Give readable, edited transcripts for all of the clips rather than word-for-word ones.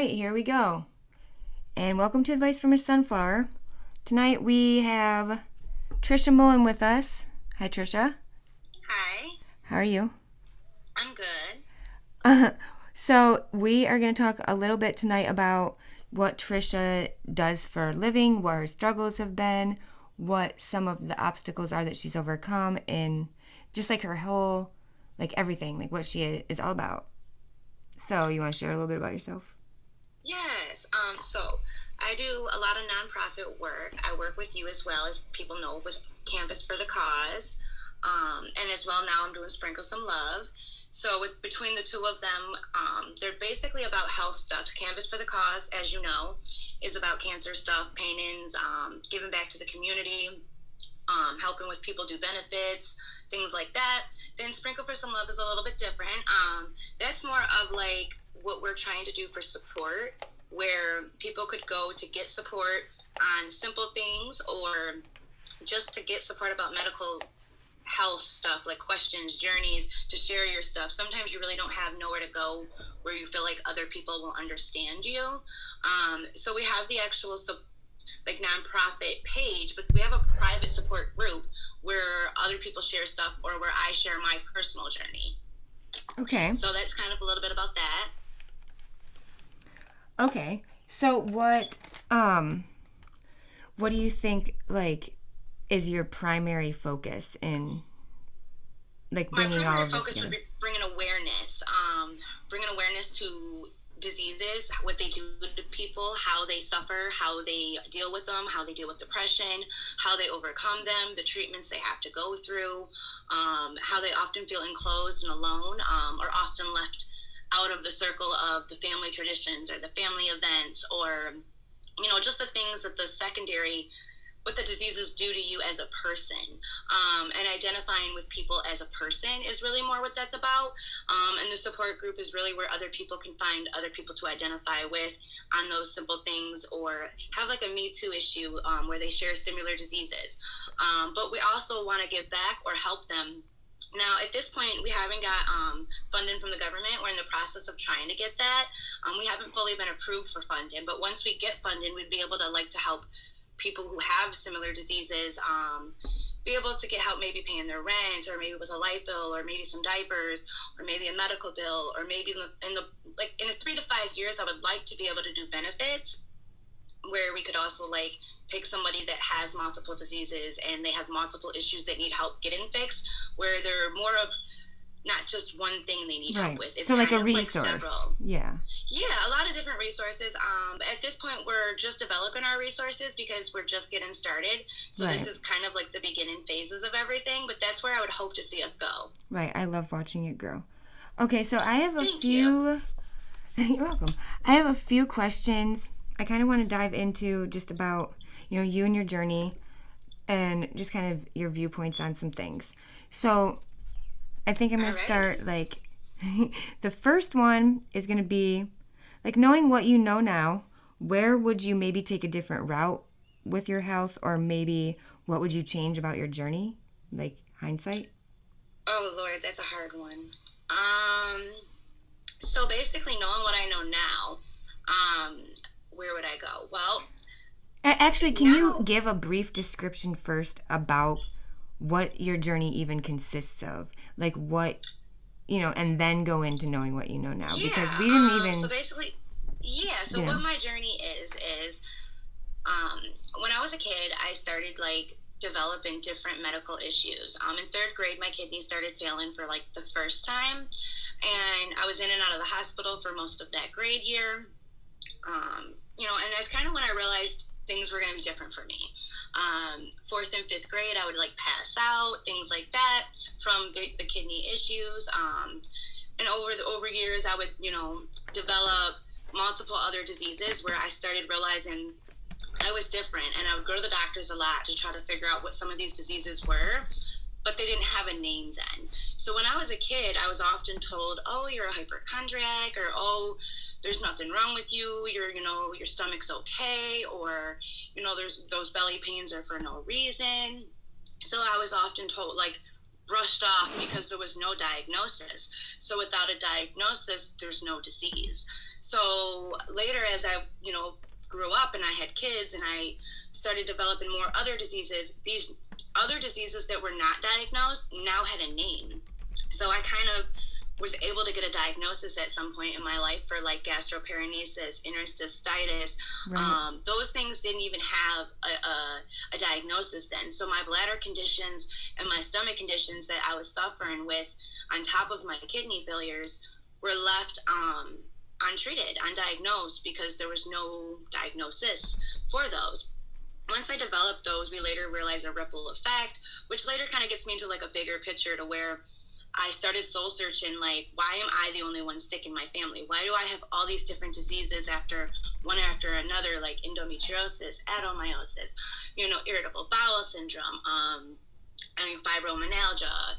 right, here we go. And welcome to Advice from a Sunflower. Tonight we have Trisha Mullen with us. Hi, Trisha. Hi, How are you? I'm good. So we are going to talk a little bit tonight about what Trisha does for a living, what her struggles have been, what some of the obstacles are that she's overcome, and just like her whole, like everything, like what she is all about. So you want to share a little bit about yourself? Yes, so I do a lot of nonprofit work. I work with you as well, as people know, with Canvas for the Cause. And as well now I'm doing Sprinkle Some Love. So between the two of them, they're basically about health stuff. Canvas for the Cause, as you know, is about cancer stuff, paintings, giving back to the community, helping with people do benefits, things like that. Then Sprinkle for Some Love is a little bit different. That's more of like what we're trying to do for support, where people could go to get support on simple things or just to get support about medical health stuff, like questions, journeys, to share your stuff. Sometimes you really don't have nowhere to go where you feel like other people will understand you. So we have the actual like nonprofit page, but we have a private support group where other people share stuff or where I share my personal journey. Okay. So that's kind of a little bit about that. Okay. So what do you think, like, is your primary focus in, like, My bringing all primary of this focus would together? be bringing awareness to diseases, what they do to people, how they suffer, how they deal with them, how they deal with depression, how they overcome them, the treatments they have to go through, how they often feel enclosed and alone, or often left out of the circle of the family traditions or the family events, or just the things that the secondary, what the diseases do to you as a person, and identifying with people as a person is really more what that's about. And the support group is really where other people can find other people to identify with on those simple things, or have like a Me Too issue, where they share similar diseases. But we also want to give back or help them. Now, at this point, we haven't got funding from the government. We're in the process of trying to get that. We haven't fully been approved for funding, but once we get funding, we'd be able to help people who have similar diseases, be able to get help, maybe paying their rent, or maybe with a light bill, or maybe some diapers, or maybe a medical bill, or maybe in 3 to 5 years, I would like to be able to do benefits where we could also like pick somebody that has multiple diseases and they have multiple issues that need help getting fixed, where they're more of not just one thing they need help with. It's So like a kind of like resource. several. Yeah. Yeah, a lot of different resources. At this point, we're just developing our resources because we're just getting started. So Right. this is kind of like the beginning phases of everything, but that's where I would hope to see us go. Right. I love watching it grow. Okay, so I have a Thank few. You're welcome. I have a few questions. I kind of want to dive into just about, you and your journey and just kind of your viewpoints on some things. So I think I'm going to Alright. start like the first one is going to be like knowing what you know now, where would you maybe take a different route with your health, or maybe what would you change about your journey? Like hindsight? Oh Lord, that's a hard one. So basically, knowing what I know now, where would I go? Well, Actually, can you now, give a brief description first about what your journey even consists of? Like what, and then go into knowing what you know now. Because yeah. we didn't So even, basically, yeah. So you know. what my journey is um, when I was a kid, I started like developing different medical issues. In third grade, my kidneys started failing for like the first time, and I was in and out of the hospital for most of that grade year. And that's kind of when I realized things were going to be different for me. Fourth and fifth grade, I would like pass out, things like that from the kidney issues. And over years, I would, develop multiple other diseases where I started realizing I was different, and I would go to the doctors a lot to try to figure out what some of these diseases were, but they didn't have a name then. So when I was a kid, I was often told, "Oh, you're a hypochondriac," or "Oh, there's nothing wrong with you. Your stomach's okay," or there's those belly pains are for no reason. So I was often told, like, brushed off because there was no diagnosis. So without a diagnosis, there's no disease. So later, as I, grew up and I had kids and I started developing more other diseases, these other diseases that were not diagnosed now had a name. So I kind of was able to get a diagnosis at some point in my life for like gastroparenesis, interstistitis. Right. Those things didn't even have a diagnosis then. So my bladder conditions and my stomach conditions that I was suffering with, on top of my kidney failures, were left untreated, undiagnosed, because there was no diagnosis for those. Once I developed those, we later realized a ripple effect, which later kind of gets me into like a bigger picture to where I started soul searching, like, why am I the only one sick in my family? Why do I have all these different diseases one after another, like endometriosis, adenomyosis, irritable bowel syndrome, fibromyalgia,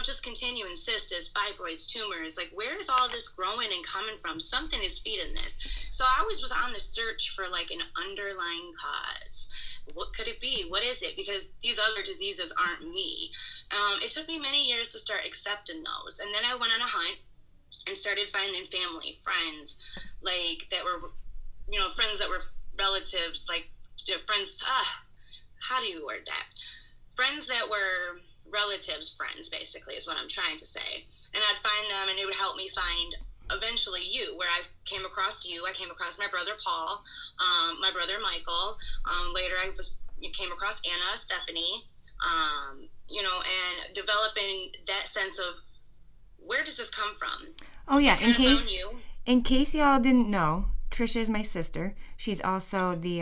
just continuing cysts, fibroids, tumors. Like, where is all this growing and coming from? Something is feeding this. So I always was on the search for like an underlying cause. What could it be? What is it? Because these other diseases aren't me. It took me many years to start accepting those. And then I went on a hunt and started finding family, friends, like that were, friends that were relatives, like friends. How do you word that? Friends that were relatives, friends, basically, is what I'm trying to say. And I'd find them, and it would help me find eventually you, where I came across you. I came across my brother Paul, my brother Michael. Later I came across Anna, Stephanie, and developing that sense of, where does this come from? Oh yeah, in case y'all didn't know, Trisha is my sister. She's also the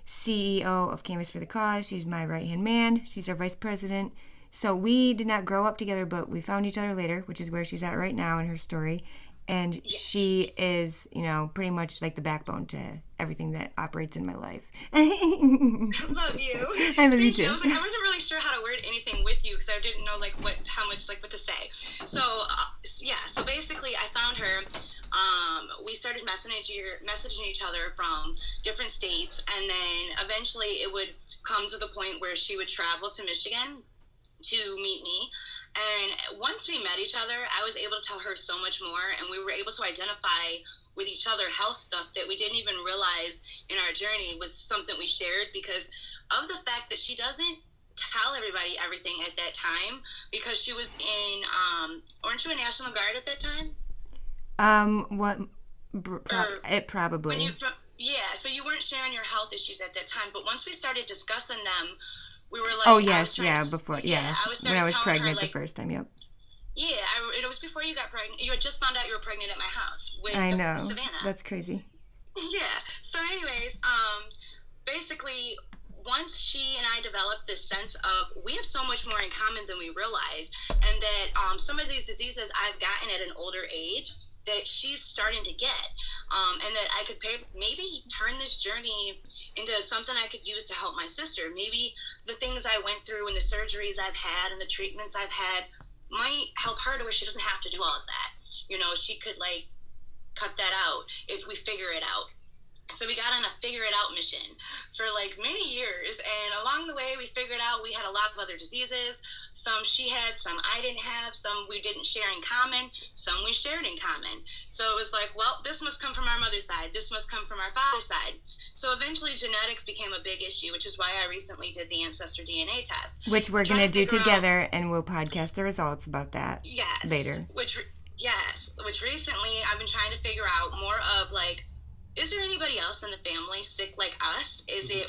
CEO of Canvas for the Cause. She's my right-hand man. She's our vice president. So we did not grow up together, but we found each other later, which is where she's at right now in her story. And yes, she is, pretty much like the backbone to everything that operates in my life. I love you. I love you too. I wasn't really sure how to word anything with you because I didn't know how much what to say. So so basically I found her. We started messaging each other from different states, and then eventually it would come to the point where she would travel to Michigan to meet me. And once we met each other, I was able to tell her so much more, and we were able to identify with each other health stuff that we didn't even realize in our journey was something we shared, because of the fact that she doesn't tell everybody everything at that time, because she was in, weren't you a National Guard at that time? It probably. So you weren't sharing your health issues at that time, but once we started discussing them, we were like, oh yes, before, when I was pregnant the first time, yep. Yeah, it was before you got pregnant. You had just found out you were pregnant at my house with Savannah. That's crazy. Yeah. So anyways, basically, once she and I developed this sense of, we have so much more in common than we realize, and that some of these diseases I've gotten at an older age that she's starting to get, and that I could maybe turn this journey into something I could use to help my sister. Maybe the things I went through and the surgeries I've had and the treatments I've had might help her to where she doesn't have to do all of that. She could cut that out if we figure it out. So we got on a figure it out mission for many years, and along the way we figured out we had a lot of other diseases. Some she had, some I didn't have, some we didn't share in common, some we shared in common. So it was well, this must come from our mother's side, this must come from our father's side. So eventually genetics became a big issue, which is why I recently did the ancestor DNA test, which we're going to do together, and we'll podcast the results about that later. Which recently I've been trying to figure out more of is there anybody else in the family sick like us? Is it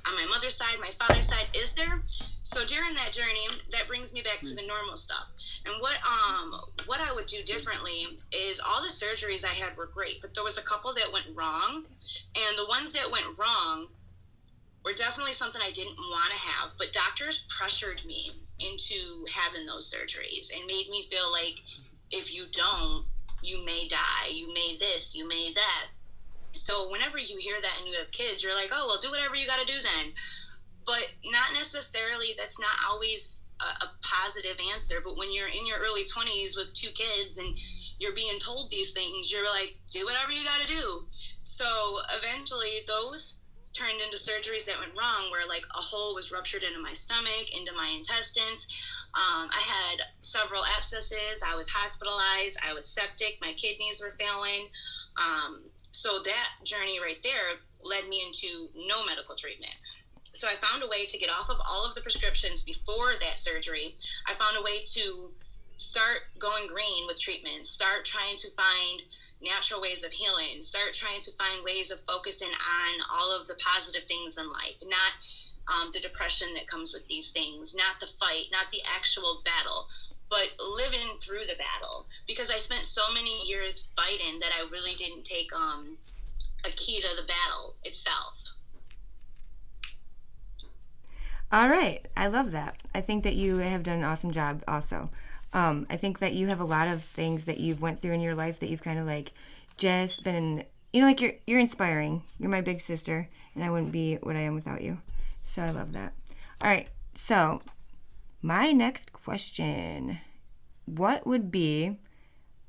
on my mother's side, my father's side? Is there? So during that journey, that brings me back to the normal stuff. And what I would do differently is, all the surgeries I had were great, but there was a couple that went wrong. And the ones that went wrong were definitely something I didn't want to have, but doctors pressured me into having those surgeries and made me feel like, if you don't, you may die, you may this, you may that. So whenever you hear that and you have kids, you're like, oh, well, do whatever you got to do then. But not necessarily, that's not always a positive answer. But when you're in your early 20s with 2 kids and you're being told these things, you're like, do whatever you got to do. So eventually those turned into surgeries that went wrong, where a hole was ruptured into my stomach, into my intestines. I had several abscesses. I was hospitalized. I was septic. My kidneys were failing. So that journey right there led me into no medical treatment. So I found a way to get off of all of the prescriptions before that surgery. I found a way to start going green with treatments, start trying to find natural ways of healing, start trying to find ways of focusing on all of the positive things in life, not the depression that comes with these things, not the fight, not the actual battle, but living through the battle. Because I spent so many years fighting that I really didn't take a key to the battle itself. All right. I love that. I think that you have done an awesome job also. I think that you have a lot of things that you've went through in your life that you've kind of like just been, like you're inspiring. You're my big sister, and I wouldn't be what I am without you. So I love that. All right. So my next question, what would be,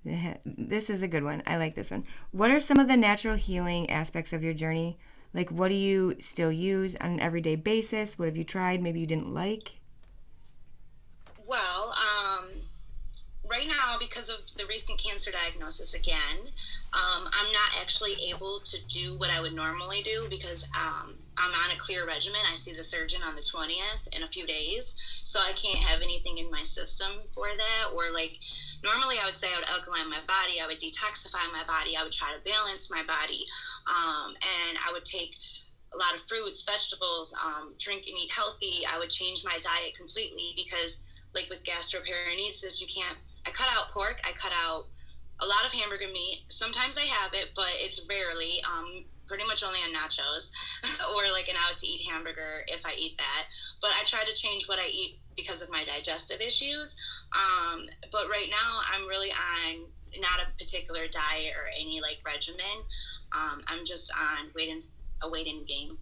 this is a good one. I like this one. What are some of the natural healing aspects of your journey? Like, what do you still use on an everyday basis? What have you tried? Maybe you didn't like? Well, right now, because of the recent cancer diagnosis again, I'm not actually able to do what I would normally do because I'm on a clear regimen. I see the surgeon on the 20th in a few days, so I can't have anything in my system for that. Or like, normally I would say I would alkaline my body, I would detoxify my body, I would try to balance my body, and I would take a lot of fruits, vegetables, drink and eat healthy. I would change my diet completely because, like with gastroparesis, you can't. I cut out pork. I cut out a lot of hamburger meat. Sometimes I have it, but it's rarely. Pretty much only on nachos or like an out to eat hamburger if I eat that. But I try to change what I eat because of my digestive issues. But right now I'm really on not a particular diet or any like regimen. I'm just on a waiting game.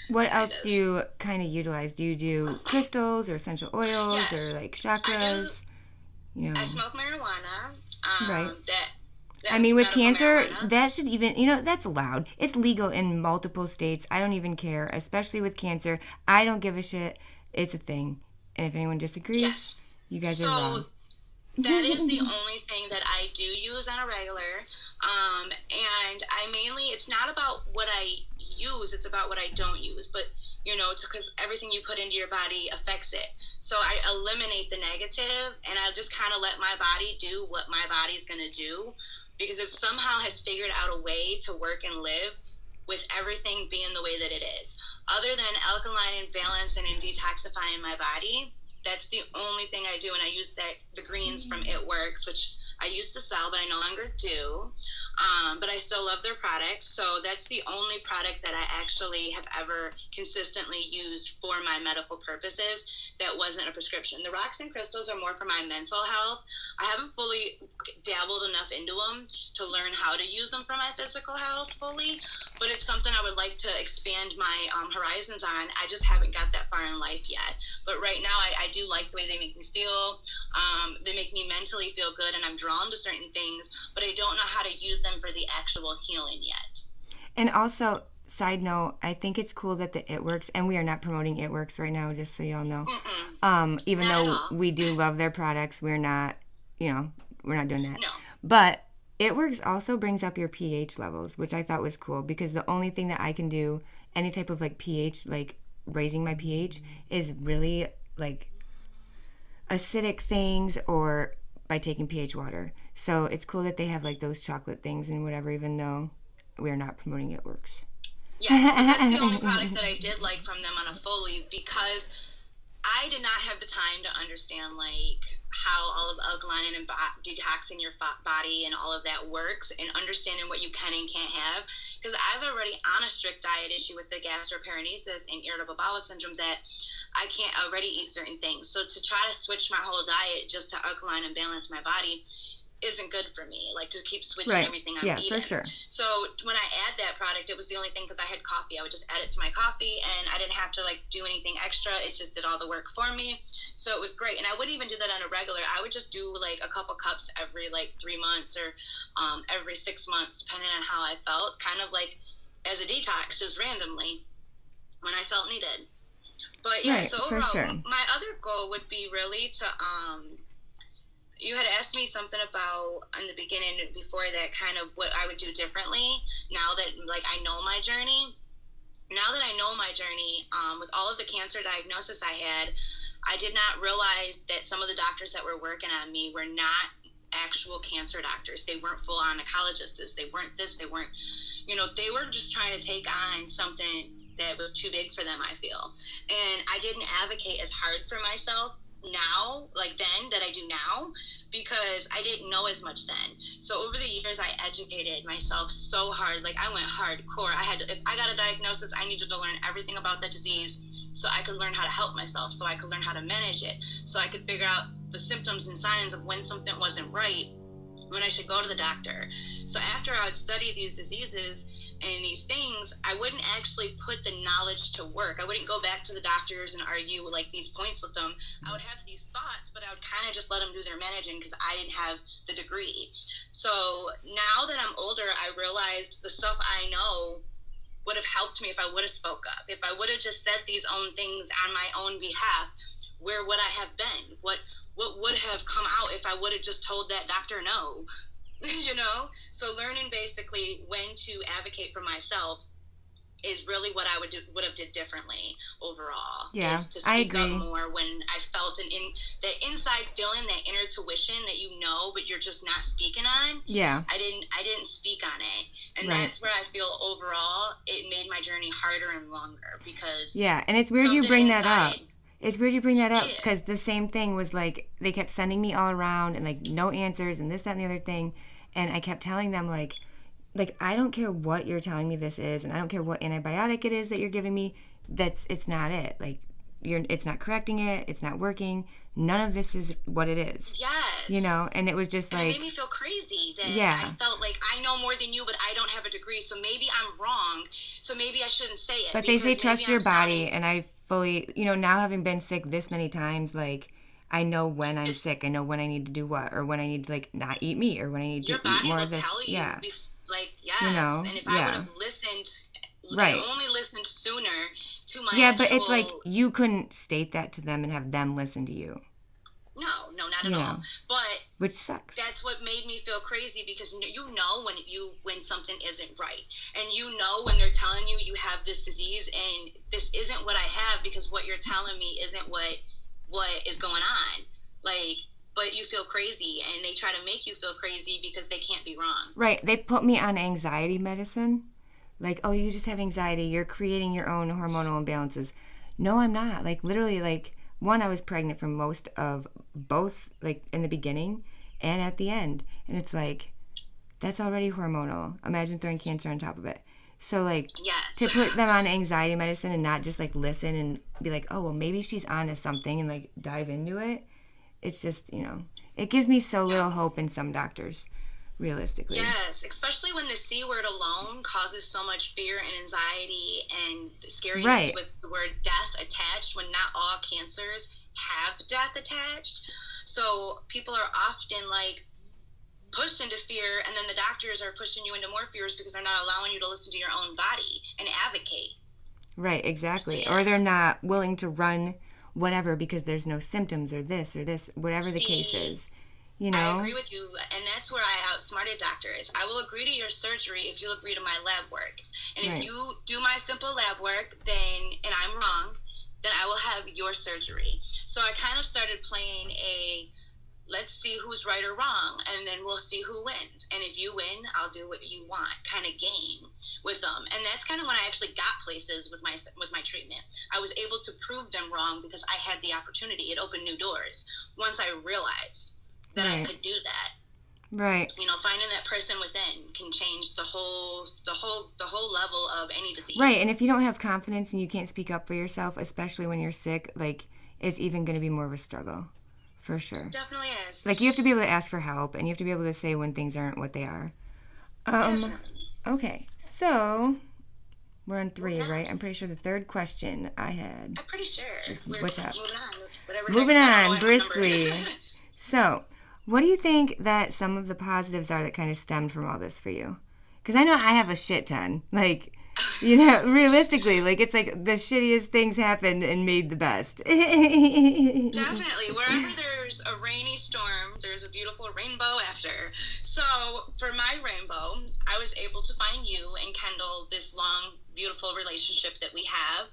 What else do you kind of utilize? Do you do crystals or essential oils Yes, or like I do. chakras? I smoke marijuana. Right. That I mean, with medical cancer, marijuana. that should even, that's allowed. It's legal in multiple states. I don't even care, especially with cancer. I don't give a shit. It's a thing. And if anyone disagrees, Yes. you guys are So wrong. that is the only thing that I do use on a regular. And I mainly, it's not about what I use, it's about what I don't use. But, because everything you put into your body affects it. So I eliminate the negative and I just kind of let my body do what my body's going to do because it somehow has figured out a way to work and live with everything being the way that it is. Other than alkaline and balancing and detoxifying my body, that's the only thing I do. And I use the greens from It Works, which I used to sell, but I no longer do. But I still love their products. So that's the only product that I actually have ever consistently used for my medical purposes that wasn't a prescription. The rocks and crystals are more for my mental health. I haven't fully dabbled enough into them to learn how to use them for my physical health fully, but it's something I would like to expand my horizons on. I just haven't got that far in life yet. But right now, I do like the way they make me feel. They make me mentally feel good, and I'm drawn to certain things, but I don't know how to use them for the actual healing yet. And also, side note, I think it's cool that the It Works, and we are not promoting It Works right now, just so y'all know. Even Not at though all. we do love their products, we're not doing that. No. But It Works also brings up your pH levels, which I thought was cool because the only thing that I can do, any type of like pH, like raising my pH, is really like acidic things or by taking pH water. So it's cool that they have like those chocolate things and whatever, even though we're not promoting It Works. Yes, but that's the only product that I did like from them on a fully because I did not have the time to understand like how all of alkaline and detoxing your body and all of that works and understanding what you can and can't have because I've already on a strict diet issue with the gastroparesis and irritable bowel syndrome that I can't already eat certain things. So to try to switch my whole diet just to alkaline and balance my body isn't good for me, like to keep switching Right. everything I'm Yeah, eating. for sure. So when I add that product, it was the only thing because I had coffee. I would just add it to my coffee and I didn't have to like do anything extra. It just did all the work for me. So it was great. And I wouldn't even do that on a regular. I would just do like a couple cups every like 3 months or every 6 months, depending on how I felt, kind of like as a detox, just randomly when I felt needed. But yeah, Right, so for overall, sure. my other goal would be really to you had asked me something about in the beginning before that, kind of what I would do differently now that like I know my journey. Now that I know my journey, with all of the cancer diagnosis I had, I did not realize that some of the doctors that were working on me were not actual cancer doctors. They weren't full oncologists. They weren't this. They weren't, they were just trying to take on something that was too big for them, I feel. And I didn't advocate as hard for myself now, like then, that I do now, because I didn't know as much then. So over the years, I educated myself so hard. Like, I went hardcore. If I got a diagnosis, I needed to learn everything about the disease so I could learn how to help myself, so I could learn how to manage it, so I could figure out the symptoms and signs of when something wasn't right, when I should go to the doctor. So after I would study these diseases and these things, I wouldn't actually put the knowledge to work. I wouldn't go back to the doctors and argue like these points with them. I would have these thoughts, but I would kind of just let them do their managing because I didn't have the degree. So now that I'm older, I realized the stuff I know would have helped me if I would have spoke up. If I would have just said these own things on my own behalf, where would I have been? What would have come out if I would have just told that doctor no? So learning basically when to advocate for myself is really what I would have did differently overall. Yeah, is to speak I agree. up more when I felt that inside feeling, that inner tuition that but you're just not speaking on. Yeah. I didn't speak on it, and Right. that's where I feel overall it made my journey harder and longer because Yeah, and it's weird you bring that up. inside- It's weird you bring that up Yeah. because the same thing was like they kept sending me all around and like no answers and this, that, and the other thing, and I kept telling them like I don't care what you're telling me this is, and I don't care what antibiotic it is that you're giving me. It's not it. Like it's not correcting it. It's not working. None of this is what it is. Yes. And it was just And like it made me feel crazy that Yeah. I felt like I know more than you, but I don't have a degree, so maybe I'm wrong. So maybe I shouldn't say it. But they say because trust maybe your I'm body, sounding- and I fully, now having been sick this many times, like I know when I'm sick. I know when I need to do what, or when I need to like not eat meat, or when I need your to eat body more will of this. tell you, Yeah, yes. And if I yeah. would have listened, Right. only listened sooner to my Yeah, but it's like actual- you couldn't state that to them and have them listen to you, no, not at You all. know. But which sucks. that's what made me feel crazy because when something isn't right, and when they're telling you you have this disease and this isn't what I have because what you're telling me isn't what is going on, like, but you feel crazy and they try to make you feel crazy because they can't be wrong. Right. They put me on anxiety medicine. Like, oh, you just have anxiety. You're creating your own hormonal imbalances. No, I'm not. Like, literally, like, one, I was pregnant for most of both, like, in the beginning and at the end. And it's like, that's already hormonal. Imagine throwing cancer on top of it. So, like, Yes. to put them on anxiety medicine and not just, like, listen and be like, oh, well, maybe she's on to something and, like, dive into it. It's just, it gives me so little hope in some doctors, realistically. Yes, especially when the C word alone causes so much fear and anxiety and scariness Right. with the word death attached, when not all cancers have death attached. So people are often like pushed into fear, and then the doctors are pushing you into more fears because they're not allowing you to listen to your own body and advocate. Right, exactly. Yeah. Or they're not willing to run whatever because there's no symptoms or this, whatever the case See, is. I agree with you, and that's where I outsmarted doctors. I will agree to your surgery if you agree to my lab work. And Right. if you do my simple lab work, and I'm wrong, then I will have your surgery. So I kind of started playing let's see who's right or wrong, and then we'll see who wins. And if you win, I'll do what you want kind of game with them. And that's kind of when I actually got places with my treatment. I was able to prove them wrong because I had the opportunity. It opened new doors once I realized that I Right. could do that. Right. Finding that person within can change the whole level of any disease. Right, and if you don't have confidence and you can't speak up for yourself, especially when you're sick, like, it's even going to be more of a struggle. For sure. Definitely is. Like, you have to be able to ask for help, and you have to be able to say when things aren't what they are. Okay, so we're on 3, right? I'm pretty sure the third question I had. I'm pretty sure. What's up? Moving on. Whatever Moving next, I don't on know what briskly. number. So, what do you think that some of the positives are that kind of stemmed from all this for you? Because I know I have a shit ton. Like, Realistically, like it's like the shittiest things happened and made the best. Definitely. Wherever there's a rainy storm, there's a beautiful rainbow after. So for my rainbow, I was able to find you and Kendall this long, beautiful relationship that we have.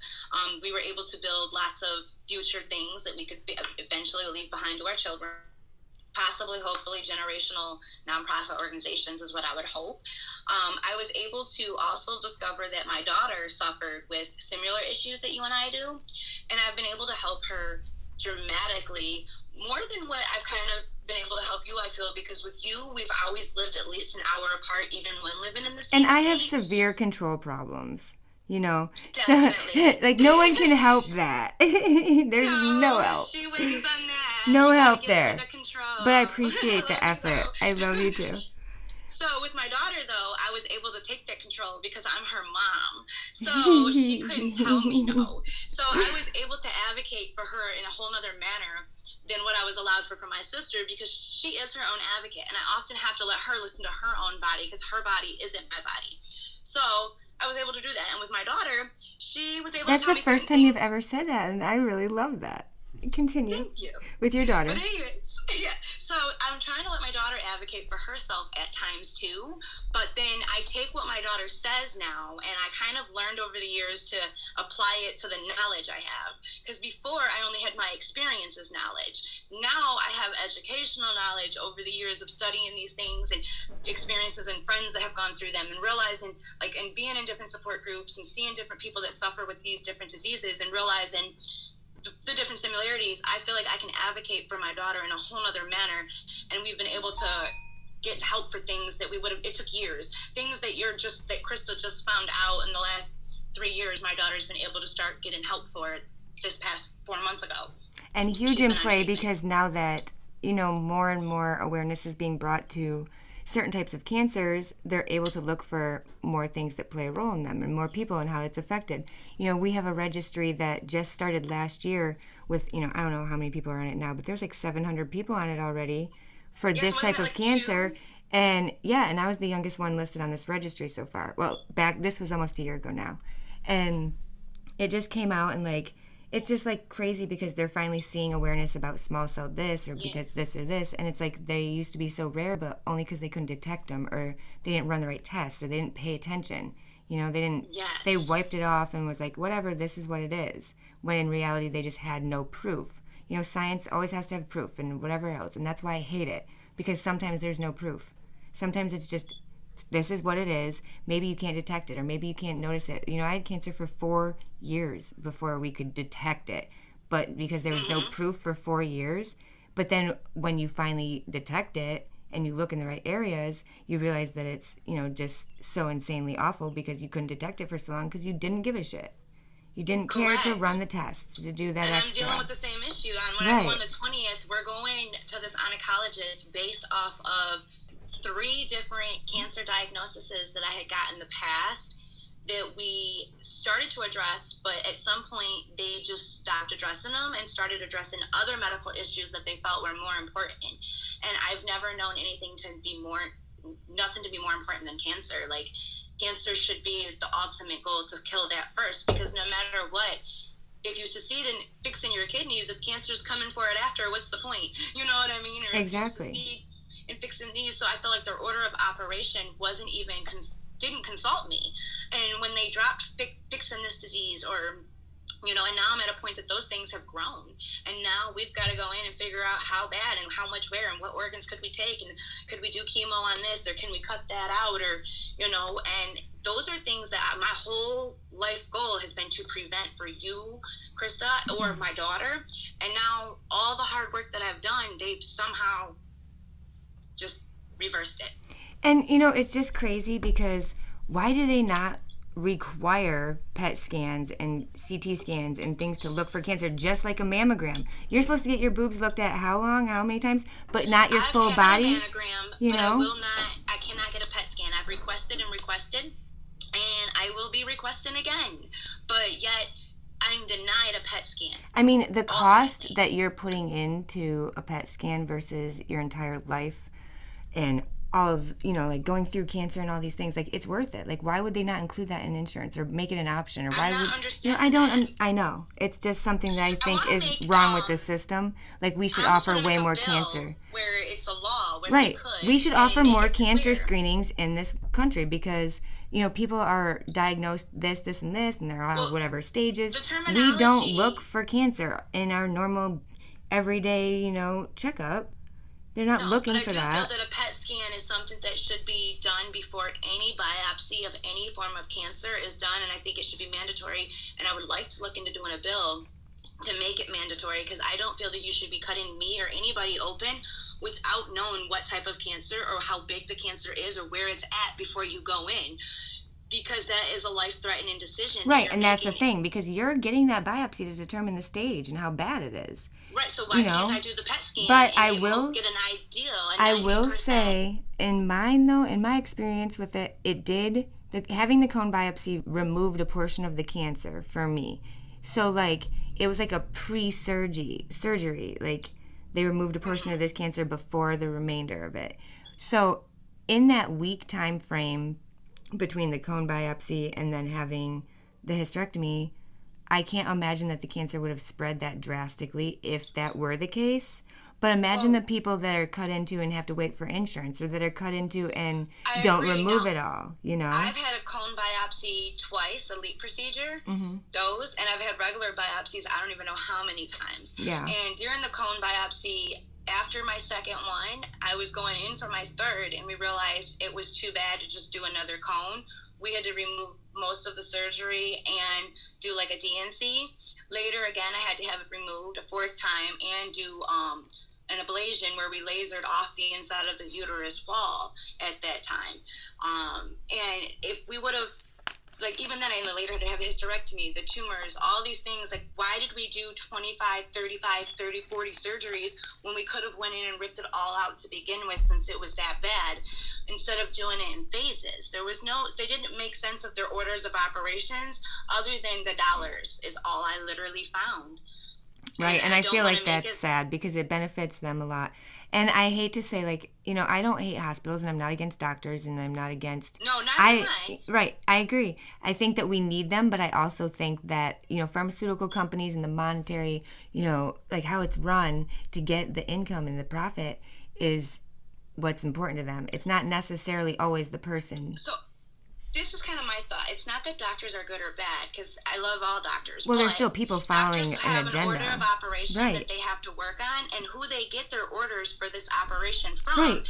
We were able to build lots of future things that we could eventually leave behind to our children. Possibly, hopefully, generational nonprofit organizations is what I would hope. I was able to also discover that my daughter suffered with similar issues that you and I do, and I've been able to help her dramatically, more than what I've kind of been able to help you, I feel, because with you, we've always lived at least an hour apart, even when living in the same And I state. have severe control problems. Definitely. So like no one can help that. There's no help. She wins on that. No You help give her there. the control. But I appreciate the I love you, effort. though. I love you too. So with my daughter, though, I was able to take that control because I'm her mom. So she couldn't tell me no. So I was able to advocate for her in a whole nother manner than what I was allowed for my sister, because she is her own advocate. And I often have to let her listen to her own body because her body isn't my body. So I was able to do that. And with my daughter, she was able That's to tell the me first certain time you've things. ever said that, and I really love that. Continue. Thank you. With your daughter. But anyways, yeah. So I'm trying to let my daughter advocate for herself at times too. But then I take what my daughter says now, and I kind of learned over the years to apply it to the knowledge I have. Because before I only had my experiences knowledge. Now I have educational knowledge over the years of studying these things and experiences and friends that have gone through them, and realizing, like, and being in different support groups and seeing different people that suffer with these different diseases, and realizing the different similarities. I feel like I can advocate for my daughter in a whole other manner, and we've been able to get help for things that we would have, it took years, things that that Christa just found out in the last 3 years. My daughter's been able to start getting help for it this past 4 months ago. And huge in play, because now that more and more awareness is being brought to certain types of cancers, they're able to look for more things that play a role in them and more people and how it's affected. We have a registry that just started last year with, I don't know how many people are on it now, but there's like 700 people on it already for this type of cancer. 2? And I was the youngest one listed on this registry so far. Well, this was almost a year ago now. And it just came out, and like, it's just like crazy because they're finally seeing awareness about small cell this, or because this or this, and it's like they used to be so rare, but only because they couldn't detect them, or they didn't run the right test, or they didn't pay attention. They wiped it off and was like, whatever, this is what it is, when in reality they just had no proof. Science always has to have proof and whatever else, and that's why I hate it, because sometimes there's no proof. Sometimes it's just, this is what it is. Maybe you can't detect it, or maybe you can't notice it. I had cancer for 4 years before we could detect it, but because there was no proof for 4 years. But then when you finally detect it and you look in the right areas, you realize that it's, just so insanely awful because you couldn't detect it for so long because you didn't give a shit. You didn't care to run the tests, to do that extra. And I'm dealing with the same issue. And when I go on the 20th, we're going to this oncologist based off of 3 different cancer diagnoses that I had gotten in the past that we started to address, but at some point they just stopped addressing them and started addressing other medical issues that they felt were more important. And I've never known nothing to be more important than cancer. Like, cancer should be the ultimate goal, to kill that first, because no matter what, if you succeed in fixing your kidneys, if cancer's coming for it after, what's the point? You know what I mean? Or exactly. If you succeed in fixing these. So I feel like their order of operation wasn't even didn't consult me. And when they dropped fixing this disease, or and now I'm at a point that those things have grown, and now we've got to go in and figure out how bad and how much where and what organs could we take, and could we do chemo on this, or can we cut that out, or and those are things that my whole life goal has been to prevent for you, Christa, or my daughter. And now all the hard work that I've done, they've somehow just reversed it. And it's just crazy, because why do they not require PET scans and CT scans and things to look for cancer, just like a mammogram? You're supposed to get your boobs looked at how many times, but not your full body. I've had a mammogram, but I cannot get a PET scan. I've requested, and I will be requesting again, but yet I'm denied a PET scan. I mean, the cost that you're putting into a PET scan versus your entire life and all of, like going through cancer and all these things, like it's worth it. Like why would they not include that in insurance or make it an option? Or why I'm not would understanding I don't that. I know. It's just something that I think wanna is make, wrong with the system. Like we should I almost offer want to way make a more bill cancer. where it's a law, when we Right. could, We should and offer make more it cancer clear. screenings in this country because, people are diagnosed this, and this, and they're all Well, whatever stages. the We don't terminology. look for cancer in our normal, everyday, checkup. They're not No, looking but I for do feel that. that a PET scan is something that should be done before any biopsy of any form of cancer is done, and I think it should be mandatory. And I would like to look into doing a bill to make it mandatory, because I don't feel that you should be cutting me or anybody open without knowing what type of cancer or how big the cancer is or where it's at before you go in, because that is a life-threatening decision. Right, and that's the thing, because you're getting that biopsy to determine the stage and how bad it is. Right, so why can't I do the PET scan But and get an idea? I will say, in my experience with it, having the cone biopsy removed a portion of the cancer for me. So, like, it was like a surgery. Like, they removed a portion of this cancer before the remainder of it. So, in that week time frame between the cone biopsy and then having the hysterectomy, I can't imagine that the cancer would have spread that drastically if that were the case. But imagine the people that are cut into and have to wait for insurance, or that are cut into and don't remove it all, I've had a cone biopsy twice, a LEAP procedure, those, and I've had regular biopsies, I don't even know how many times. Yeah. And during the cone biopsy, after my second one, I was going in for my third, and we realized it was too bad to just do another cone. We had to remove most of the surgery and do like a DNC. Later, again, I had to have it removed a fourth time and do an ablation where we lasered off the inside of the uterus wall at that time. And if we would have, like, even then, I later had to have a hysterectomy, the tumors, all these things. Like, why did we do 25, 35, 30, 40 surgeries when we could have went in and ripped it all out to begin with, since it was that bad, instead of doing it in phases? They didn't make sense of their orders of operations, other than the dollars is all I literally found. Right, and I feel like that's sad because it benefits them a lot. And I hate to say, like, I don't hate hospitals, and I'm not against doctors, and I'm not against... No, not am I. Right, I agree. I think that we need them, but I also think that, pharmaceutical companies and the monetary, like how it's run to get the income and the profit is what's important to them. It's not necessarily always the person. So this is kind of my thought. It's not that doctors are good or bad, because I love all doctors. Well, there's still people following an agenda. Doctors have an order of operation that they have to work on, and who they get their orders for this operation from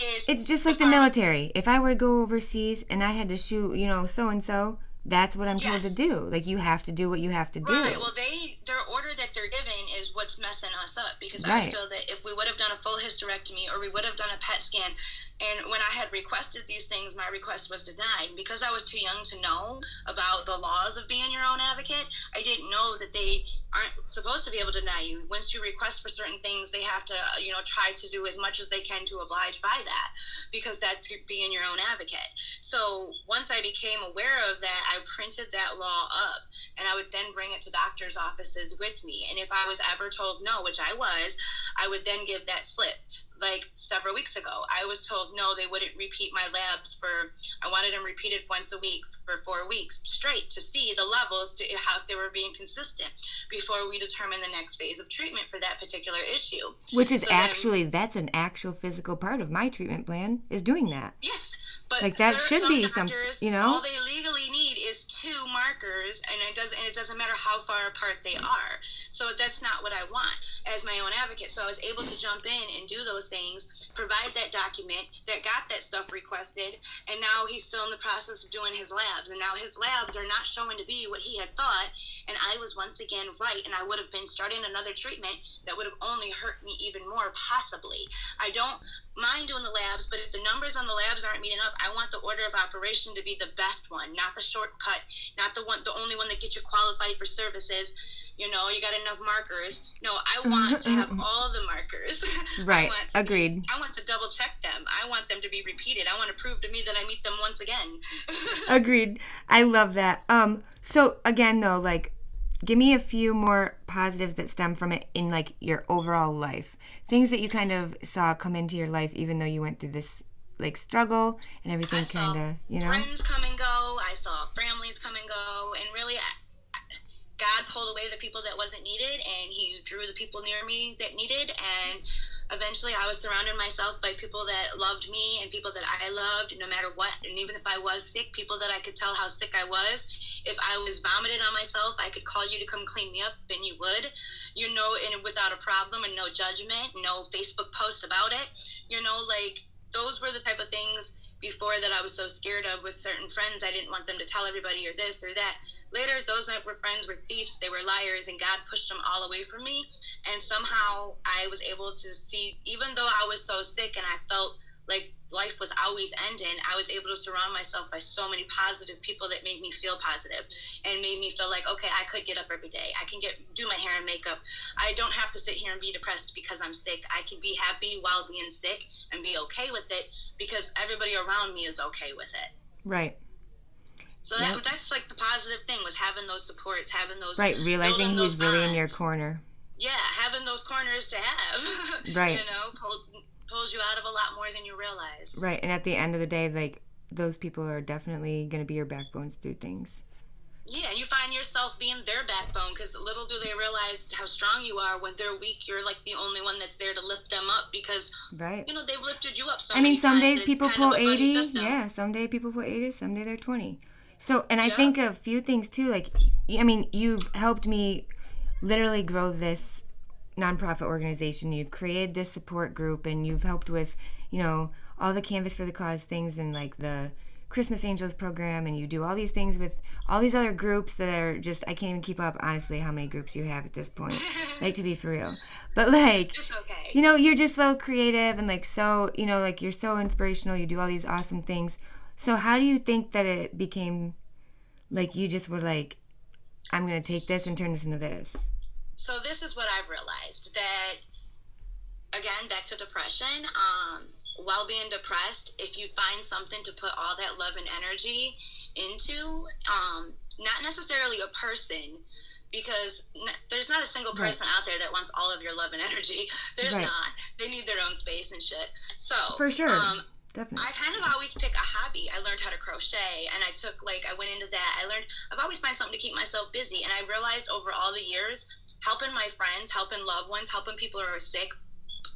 is... It's just like the military. If I were to go overseas and I had to shoot, so-and-so, that's what I'm told to do. Like, you have to do what you have to do. Right. Well, their order that they're giving is what's messing us up, because I feel that if we would have done a full hysterectomy, or we would have done a PET scan, and when I had requested these things, my request was denied. Because I was too young to know about the laws of being your own advocate, I didn't know that they aren't supposed to be able to deny you. Once you request for certain things, they have to, try to do as much as they can to oblige by that, because that's being your own advocate. So once I became aware of that, I printed that law up, and I would then bring it to doctors' offices with me. And if I was ever told no, which I was, I would then give that slip. Like several weeks ago, I was told no, they wouldn't repeat my labs I wanted them repeated once a week for 4 weeks straight to see the levels, to how if they were being consistent, before we determine the next phase of treatment for that particular issue. Which is that's an actual physical part of my treatment plan, is doing that. Yes. But like that should be some, all they legally need is 2 markers, and it doesn't matter how far apart they are. So that's not what I want as my own advocate. So I was able to jump in and do those things, provide that document that got that stuff requested, and now he's still in the process of doing his labs, and now his labs are not showing to be what he had thought, and I was once again right, and I would have been starting another treatment that would have only hurt me even more, possibly. I don't mind doing the labs, but if the numbers on the labs aren't meeting up, I want the order of operation to be the best one, not the shortcut, not the only one that gets you qualified for services. You got enough markers. No, I want to have all the markers. Right. Agreed. I want to double check them. I want them to be repeated. I want to prove to me that I meet them once again. Agreed. I love that. So again though, like, give me a few more positives that stem from it in, like, your overall life. Things that you kind of saw come into your life even though you went through this like struggle and everything kind of, you know? Friends come and go. I saw families come and go. And really, God pulled away the people that wasn't needed, and he drew the people near me that needed. And eventually I was surrounded myself by people that loved me and people that I loved no matter what. And even if I was sick, people that I could tell how sick I was. If I was vomited on myself, I could call you to come clean me up, and you would, you know, and without a problem and no judgment, no Facebook posts about it. You know, like, those were the type of things before that I was so scared of with certain friends. I didn't want them to tell everybody or this or that. Later, those that were friends were thieves. They were liars, and God pushed them all away from me. And somehow I was able to see, even though I was so sick and I felt like life was always ending, I was able to surround myself by so many positive people that made me feel positive and made me feel like, okay, I could get up every day. I can do my hair and makeup. I don't have to sit here and be depressed because I'm sick. I can be happy while being sick and be okay with it because everybody around me is okay with it. Right. So that's like the positive thing, was having those supports, having those... Right, realizing who's really in your corner. Yeah, having those corners to have. Right. You know, pulls you out of a lot more than you realize. Right, and at the end of the day, like, those people are definitely going to be your backbones through things. Yeah, and you find yourself being their backbone, because little do they realize how strong you are. When they're weak, you're like the only one that's there to lift them up, because, right, you know, they've lifted you up so I mean, many some times. days people pull 80. Yeah, some days people pull 80, some day they're 20. So, and I think a few things too, like, I mean, you've helped me literally grow this nonprofit organization. You've created this support group, and you've helped with, you know, all the Canvas for the Cause things, and like the Christmas Angels program, and you do all these things with all these other groups that are just, I can't even keep up, honestly, how many groups you have at this point. Like, to be for real. But like, it's okay. You know, you're just so creative and like so, you know, like you're so inspirational. You do all these awesome things. So how do you think that it became, like, you just were like, I'm going to take this and turn this into this? So this is what I've realized, that, again, back to depression, while being depressed, if you find something to put all that love and energy into, not necessarily a person, because there's not a single person out there that wants all of your love and energy. There's not. They need their own space and shit. So for sure. Definitely. I kind of always pick a hobby. I learned how to crochet, and I went into that. I've always find something to keep myself busy, and I realized over all the years, helping my friends, helping loved ones, helping people who are sick,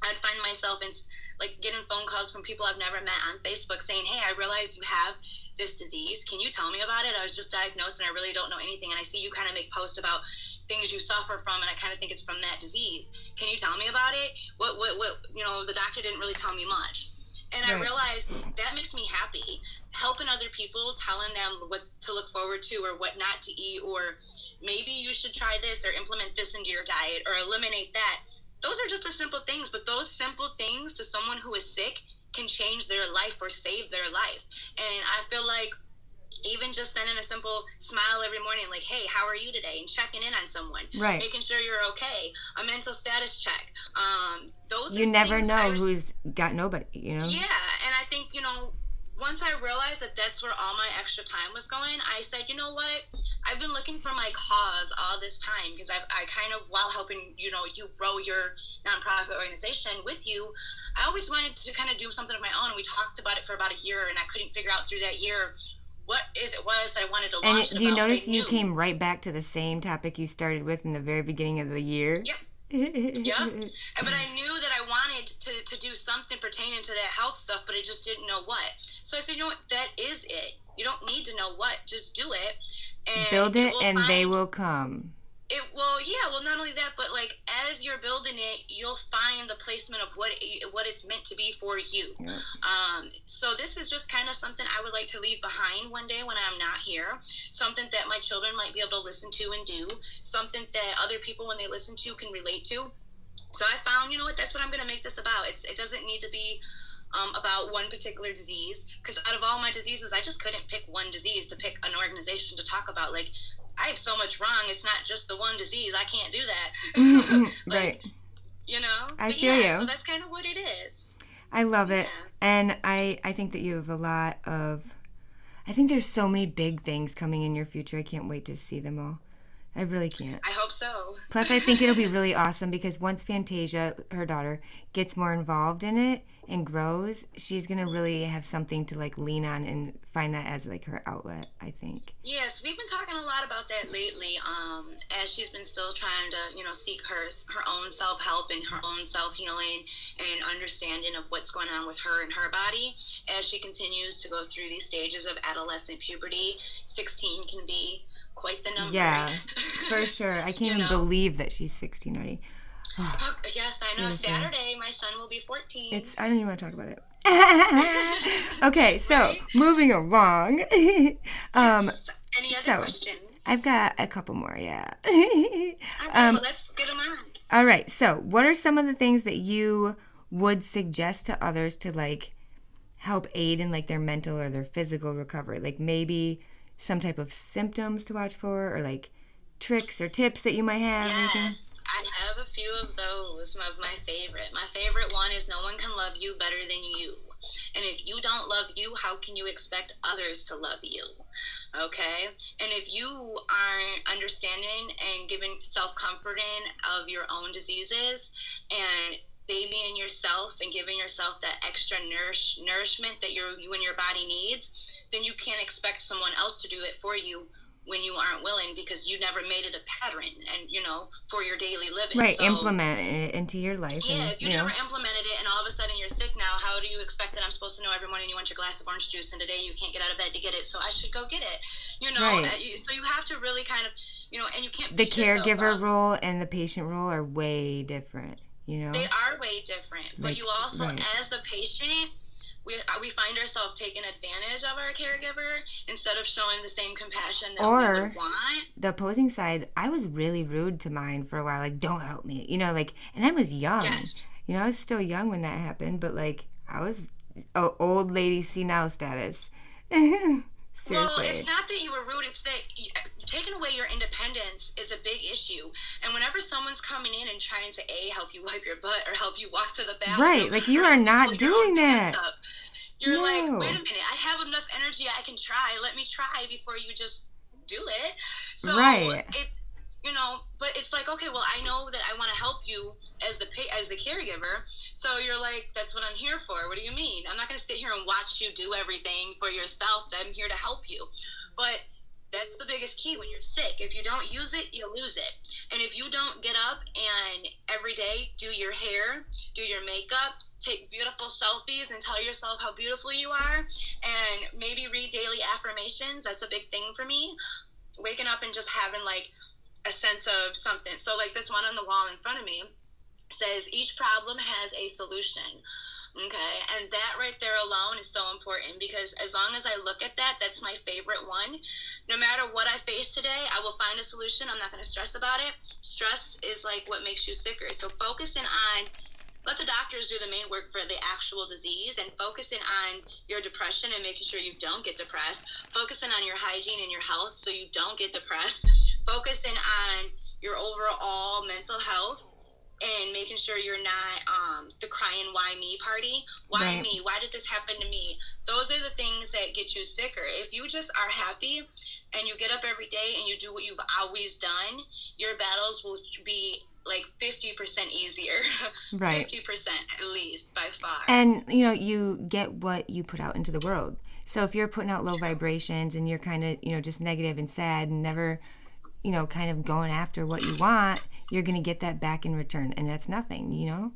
I'd find myself in, like, getting phone calls from people I've never met on Facebook saying, hey, I realize you have this disease. Can you tell me about it? I was just diagnosed and I really don't know anything. And I see you kind of make posts about things you suffer from, and I kind of think it's from that disease. Can you tell me about it? What, you know, the doctor didn't really tell me much. And I realized that makes me happy. Helping other people, telling them what to look forward to or what not to eat, or maybe you should try this or implement this into your diet or eliminate that. Those are just the simple things, but those simple things to someone who is sick can change their life or save their life. And I feel like even just sending a simple smile every morning, like, hey, how are you today? And checking in on someone. Right. Making sure you're okay. A mental status check. Those you never know who's got nobody, you know? Yeah, and I think, you know, once I realized that that's where all my extra time was going, I said, you know what? I've been looking for my cause all this time, because I kind of, while helping, you know, you grow your nonprofit organization with you, I always wanted to kind of do something of my own. We talked about it for about a year, and I couldn't figure out through that year what it was that I wanted to launch. And do you notice you came right back to the same topic you started with in the very beginning of the year? Yep. Yeah, but I knew that I wanted to do something pertaining to that health stuff, but I just didn't know what. So I said, you know what, that is it. You don't need to know what, just do it. And build it, and they will come. Well, not only that, but like, as you're building it, you'll find the placement of what it's meant to be for you. Yeah. So this is just kind of something I would like to leave behind one day when I'm not here. Something that my children might be able to listen to and do. Something that other people, when they listen to, can relate to. So I found, you know what, that's what I'm going to make this about. It doesn't need to be about one particular disease, because out of all my diseases, I just couldn't pick one disease to pick an organization to talk about. Like, I have so much wrong. It's not just the one disease. I can't do that. Like, right. You know? I feel you. So that's kind of what it is. I love it. And I think that you have a lot of... I think there's so many big things coming in your future. I can't wait to see them all. I really can't. I hope so. Plus, I think it'll be really awesome, because once Fantasia, her daughter, gets more involved in it and grows, she's going to really have something to like lean on and find that as like her outlet, I think. Yes, we've been talking a lot about that lately. As she's been still trying to, seek her own self help and her own self healing and understanding of what's going on with her and her body. As she continues to go through these stages of adolescent puberty, 16 can be quite the number. Yeah, for sure. I can't even believe that she's 16 already. Oh, yes, I know. Seriously. Saturday, my son will be 14. I don't even want to talk about it. Okay, so right? Moving along. Any other questions? I've got a couple more, yeah. Okay, well, let's get them on. All right, so what are some of the things that you would suggest to others to, like, help aid in, like, their mental or their physical recovery? Like, maybe some type of symptoms to watch for, or, like, tricks or tips that you might have? Yes. Anything? I have a few of those. Some of my favorite. My favorite one is no one can love you better than you. And if you don't love you, how can you expect others to love you? Okay? And if you aren't understanding and giving self-comforting of your own diseases and babying yourself and giving yourself that extra nourishment that you and your body needs, then you can't expect someone else to do it for you when you aren't willing, because you never made it a pattern and for your daily living. Right, so, implement it into your life. Yeah, if you never implemented it and all of a sudden you're sick now, how do you expect that I'm supposed to know every morning you want your glass of orange juice and today you can't get out of bed to get it, so I should go get it? Right. So you have to really kind of, and you can't. The caregiver role and the patient role are way different. They are way different, but you also, as the patient, we find ourselves taking advantage of our caregiver instead of showing the same compassion that we would want. The opposing side, I was really rude to mine for a while, like, don't help me, and I was young. Yes. I was still young when that happened, but, like, I was old lady senile status. Seriously. Well, it's not that you were rude, it's that taking away your independence is a big issue. And whenever someone's coming in and trying to help you wipe your butt or help you walk to the bathroom, right, like, you are not doing that. You're like, wait a minute, I have enough energy, I can try. Let me try before you just do it. So right. But it's like, okay, well, I know that I want to help you as the caregiver. So you're like, that's what I'm here for. What do you mean? I'm not going to sit here and watch you do everything for yourself. I'm here to help you. But that's the biggest key when you're sick. If you don't use it, you lose it. And if you don't get up and every day do your hair, do your makeup, take beautiful selfies and tell yourself how beautiful you are, and maybe read daily affirmations. That's a big thing for me. Waking up and just having like a sense of something. So like this one on the wall in front of me says, each problem has a solution. Okay, and that right there alone is so important, because as long as I look at that, that's my favorite one. No matter what I face today, I will find a solution. I'm not going to stress about it. Stress is like what makes you sicker. So focusing on, let the doctors do the main work for the actual disease, and focusing on your depression and making sure you don't get depressed. Focusing on your hygiene and your health so you don't get depressed. Focusing on your overall mental health and making sure you're not the crying why me party. Why right. me? Why did this happen to me? Those are the things that get you sicker. If you just are happy and you get up every day and you do what you've always done, your battles will be like 50% easier. Right. 50% at least, by far. And, you get what you put out into the world. So if you're putting out low vibrations and you're kind of, just negative and sad and never, kind of going after what you want, you're going to get that back in return. And that's nothing,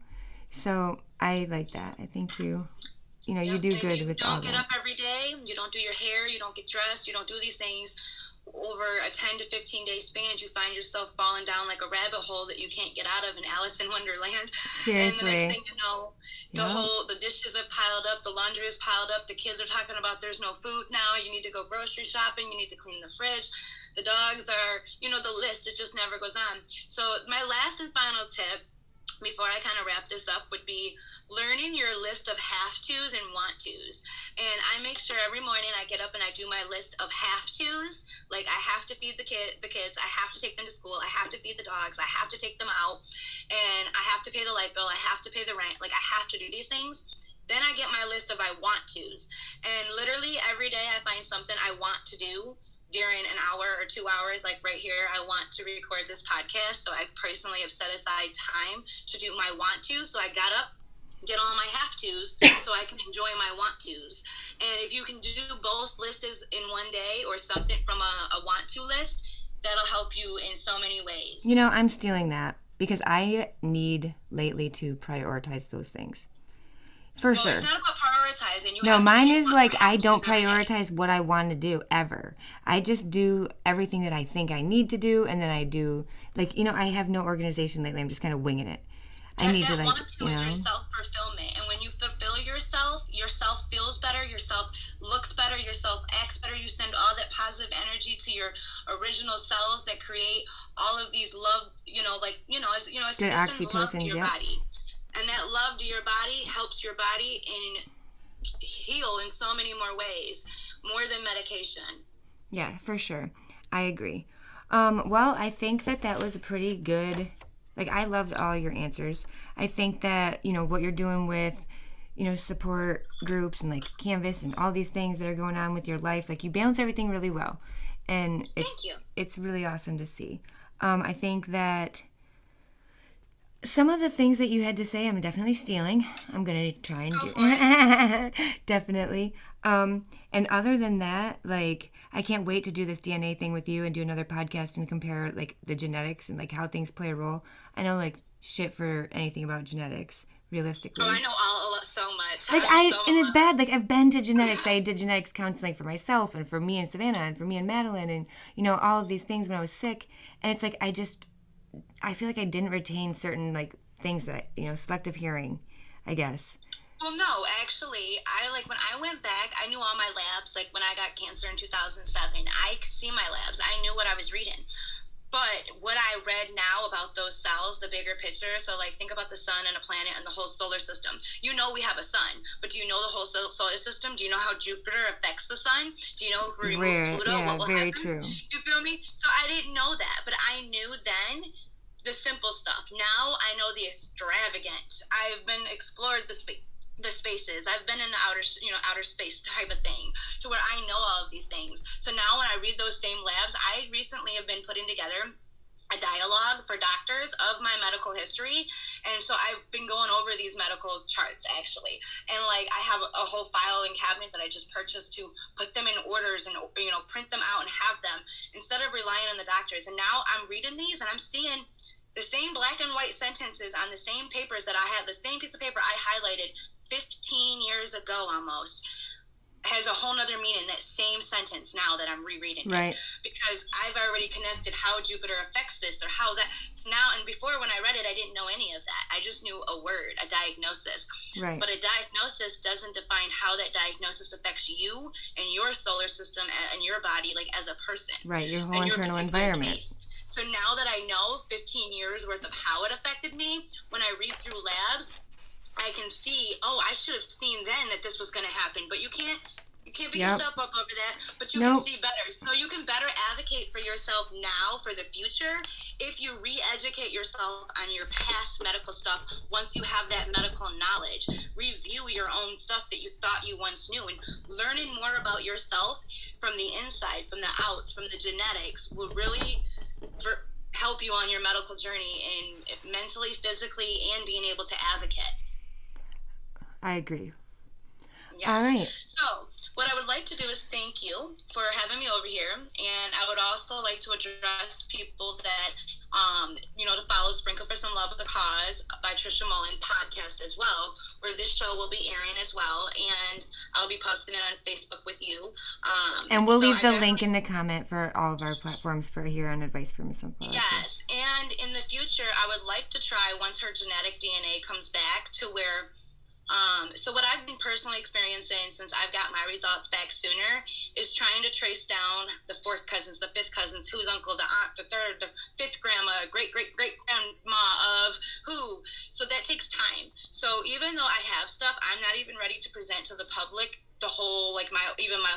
So I like that. I think you do good with all that. You don't get up every day, you don't do your hair, you don't get dressed, you don't do these things. Over a 10 to 15 day span, you find yourself falling down like a rabbit hole that you can't get out of in Alice in Wonderland. Seriously. And the next thing you know, the dishes have piled up, the laundry is piled up, the kids are talking about there's no food now, you need to go grocery shopping, you need to clean the fridge, the dogs are, the list, it just never goes on. So my last and final tip, before I kind of wrap this up, would be learning your list of have-tos and want-tos. And I make sure every morning I get up and I do my list of have-tos. Like, I have to feed the kids, I have to take them to school, I have to feed the dogs, I have to take them out, and I have to pay the light bill, I have to pay the rent. Like, I have to do these things. Then I get my list of I want-tos. And literally every day I find something I want to do. During an hour or 2 hours, like right here, I want to record this podcast. So I personally have set aside time to do my want to. So I got up, get all my have tos so I can enjoy my want tos. And if you can do both lists in one day or something from a want to list, that'll help you in so many ways. You know, I'm stealing that because I need lately to prioritize those things. For sure. It's not about prioritizing. No, mine is like I don't prioritize what I want to do ever. I just do everything that I think I need to do, and then I do, like, you know, I have no organization lately. I'm just kind of winging it. I need to, like, you know. Is your self-fulfillment. And when you fulfill yourself feels better, yourself looks better, yourself acts better. You send all that positive energy to your original cells that create all of these love, it sends love to your body. And that love to your body helps your body heal in so many more ways, more than medication. Yeah, for sure. I agree. Well, I think that was a pretty good, like, I loved all your answers. I think that, you know, what you're doing with, you know, support groups and, like, Canvas and all these things that are going on with your life, like, you balance everything really well. And it's really awesome to see. I think that some of the things that you had to say, I'm definitely stealing. I'm going to try and do definitely. And other than that, like, I can't wait to do this DNA thing with you and do another podcast and compare, like, the genetics and, like, how things play a role. I know, like, shit for anything about genetics, realistically. Oh, I know so much. Like, it's bad. Like, I've been to genetics. I did genetics counseling for myself and for me and Savannah and for me and Madeline and, you know, all of these things when I was sick. And it's like, I feel like I didn't retain certain, like, things that, you know, selective hearing, I guess. Well, no, actually, when I went back, I knew all my labs. Like, when I got cancer in 2007, I could see my labs. I knew what I was reading. But what I read now about those cells, the bigger picture, so, like, think about the sun and a planet and the whole solar system. You know we have a sun, but do you know the whole solar system? Do you know how Jupiter affects the sun? Do you know if we remove Pluto, what will happen? True. You feel me? So I didn't know that, but I knew then the simple stuff. Now I know the extravagant. I've been explored the spaces. I've been in the outer space type of thing, to where I know all of these things. So now when I read those same labs, I recently have been putting together a dialogue for doctors of my medical history, and so I've been going over these medical charts, actually, and, like, I have a whole filing cabinet that I just purchased to put them in orders and, you know, print them out and have them instead of relying on the doctors. And now I'm reading these and I'm seeing the same black and white sentences on the same papers that I had, the same piece of paper I highlighted 15 years ago almost, has a whole nother meaning, that same sentence now that I'm rereading. Right. Because I've already connected how Jupiter affects this, or how that. So now, and before when I read it, I didn't know any of that. I just knew a word, a diagnosis. Right. But a diagnosis doesn't define how that diagnosis affects you and your solar system and your body, like, as a person. Right, your whole internal environment. Case. So now that I know 15 years worth of how it affected me, when I read through labs, I can see, I should have seen then that this was going to happen. But you can't beat yourself up over that, but you can see better. So you can better advocate for yourself now for the future if you re-educate yourself on your past medical stuff. Once you have that medical knowledge, review your own stuff that you thought you once knew, and learning more about yourself from the inside, from the outs, from the genetics will really help you on your medical journey, in mentally, physically, and being able to advocate. I agree. Yes. All right. So what I would like to do is thank you for having me over here, and I would also like to address people that, to follow Sprinkle for Some Love with the Cause by Trisha Mullen podcast as well, where this show will be airing as well, and I'll be posting it on Facebook with you. And we'll leave the link in the comment for all of our platforms for here on Advice from a Sunflower. Yes, and in the future, I would like to try, once her genetic DNA comes back, to where so what I've been personally experiencing since I've got my results back sooner is trying to trace down the fourth cousins, the fifth cousins, who's uncle, the aunt, the third, the fifth grandma, great-great-great-grandma of who. So that takes time. So even though I have stuff, I'm not even ready to present to the public the whole, like, my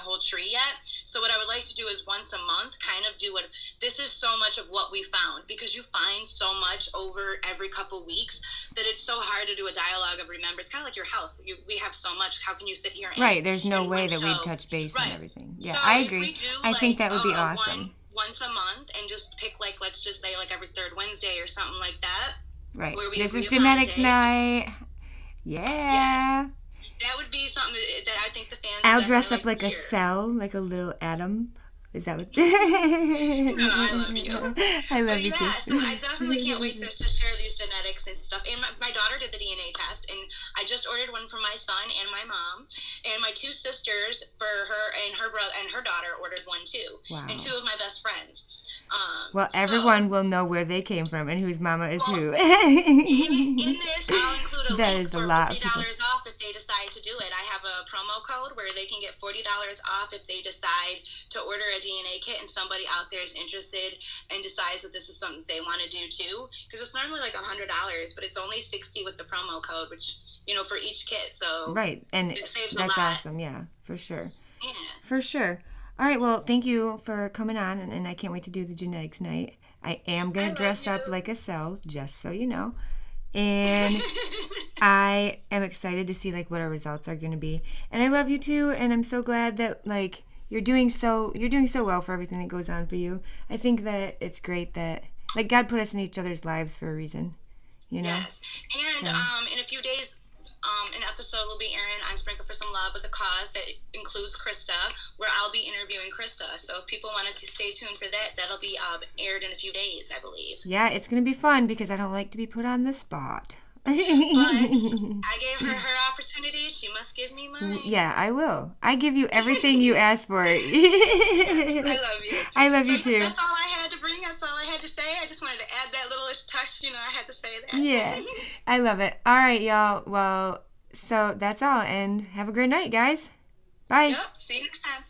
whole tree yet. So what I would like to do is once a month kind of do this is so much of what we found, because you find so much over every couple weeks that it's so hard to do a dialogue of remember. It's kind of like your health. We have so much. How can you sit here and right, there's no way that we'd touch base on everything. Yeah, so I agree. I think that would be awesome. Once a month, and just pick, like, let's just say, like, every third Wednesday or something like that. Right. This is genetics night. Yeah. That would be something that I think the fans I'll would dress definitely up like like to a hear. cell, like a little atom. Is that what? No, I love you. I love But you too. yeah, so I definitely can't wait to share these genetics and stuff. And my daughter did the DNA test, and I just ordered one for my son and my mom, and my two sisters for her and her brother and her daughter ordered one too, and Wow. two of my best friends. Well, So everyone will know where they came from and whose mama is well, who. in this, I'll include a That link is a for lot forty of people. dollars off if they decide to do it. I have a promo code where they can get $40 off if they decide to order a DNA kit, and somebody out there is interested and decides that this is something they want to do too. Because it's normally like $100, but it's only $60 with the promo code, which for each kit. So Right, and it saves a that's lot. awesome. Yeah, for sure. Yeah. For sure. All right, well, thank you for coming on, and I can't wait to do the genetics night. I am going I to love dress up you. like a cell, just so you know. And I am excited to see like what our results are going to be. And I love you too, and I'm so glad that like you're doing so well for everything that goes on for you. I think that it's great that like God put us in each other's lives for a reason, you know? Yes. And So, in a few days, an episode will be airing on Sprinkle for Some Love with a cause that includes Christa, where I'll be interviewing Christa. So if people wanted to stay tuned for that, that'll be aired in a few days, I believe. yeah, it's going to be fun because I don't like to be put on the spot. But I gave her opportunity. She must give me mine. Yeah, I will. I give you everything you ask for. I love you. I love you So too. that's all I had to bring. That's all I had to say. I just wanted to add that little touch. I had to say that. Yeah, I love it. All right, y'all. Well, so that's all. And have a great night, guys. Bye. Yep. See you next time.